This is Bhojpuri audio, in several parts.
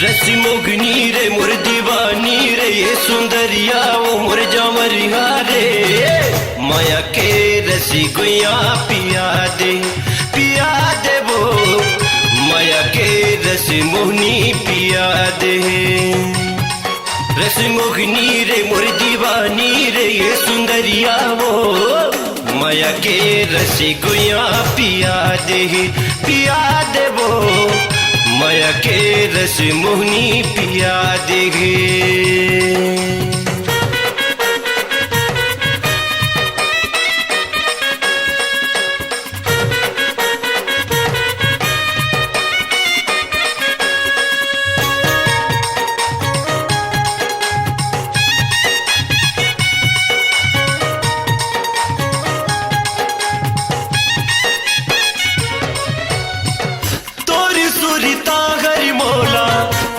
रसी मोगनी रे मोर दीवानी रे ये सुंदरिया वो मोर जामरिया रे माया के रसी गुया पिया दे वो माया के रसी मोहनी पिया दे रसी मोगनी रे मोर दीवानी रे ये सुंदरिया वो माया के रसी गुया पिया दे वो माया के रस मोहनी पिया देगे।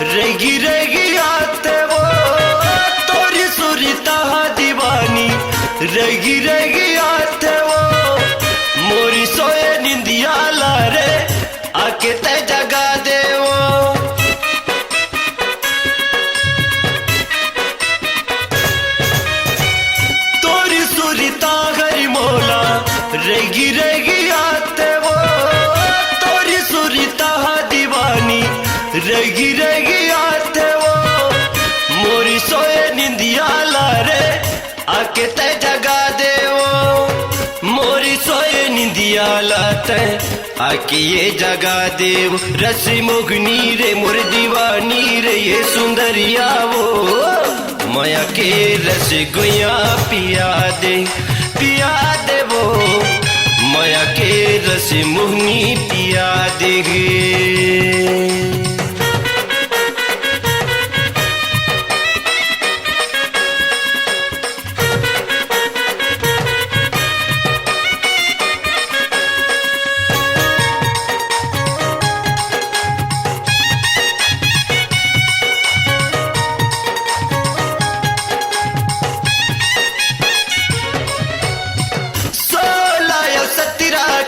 रेगी रेगी आते वो तोरी सुरीता दीवानी रेगी रेगी आते वो मोरी सोए निंदिया ला रे आके ते जगा दे वो तोरी सुरीता हरी मोला रेगी रेगी आते वो तोरी सुरीता दीवानी रेगी रेगी आते वो मोरी सोए निंदिया ला रे आके ते जगा दे वो मोरी सोए निंदिया लाते आके ये जगा दे वो रसी मोगनी रे मोर दीवानी रे ये सुंदरिया वो माया के रस गुया पिया दे वो माया के रस मोहनी पिया देगे।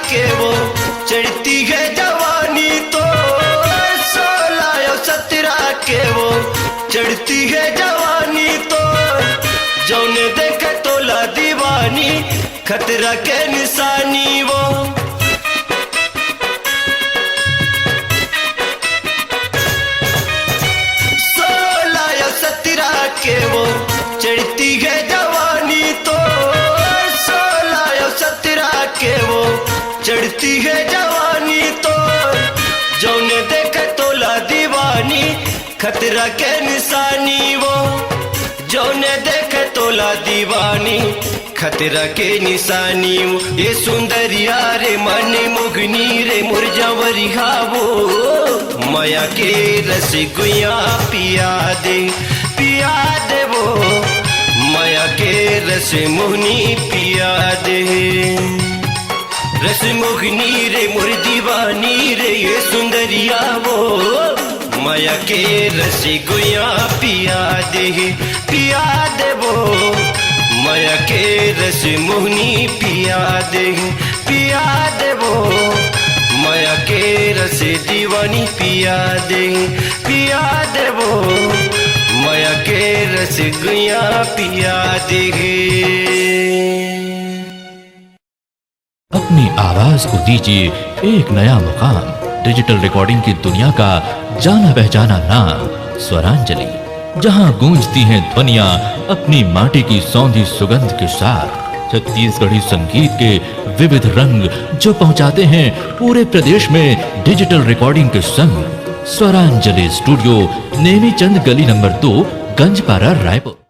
के वो चढ़ती है जवानी तो 16-17 के वो चढ़ती है जवानी तो जौने देखे तोला दीवानी खतरा के निशानी वो 16-17 के वो चढ़ती है जवानी तो 16-17 के वो चढ़ती है जवानी तो जौने देखे तोला दीवानी खतरा के निशानी वो जौने देखे तोला दीवानी खतरा के निशानी वो ये सुंदरिया रे मन मुगनी रे मुरजावरिया वो माया के रस गुया पिया दे वो माया के रस मोहनी पिया दे रस मोहनी रे मोर दीवानी रे ये सुंदरिया वो माया के रस गुया पिया दे वो माया के रस मोहनी पिया दे वो माया के रस दीवानी पिया दे वो माया के रस गुया पिया देगे। अपनी आवाज को दीजिए एक नया मुकाम। डिजिटल रिकॉर्डिंग की दुनिया का जाना पहचाना नाम स्वरांजलि, जहां गूंजती हैं ध्वनियां अपनी माटी की सौंधी सुगंध के साथ। छत्तीसगढ़ी संगीत के विविध रंग जो पहुंचाते हैं पूरे प्रदेश में डिजिटल रिकॉर्डिंग के संग। स्वरांजलि स्टूडियो, नेमीचंद गली नंबर 2, गंजपारा, रायपुर।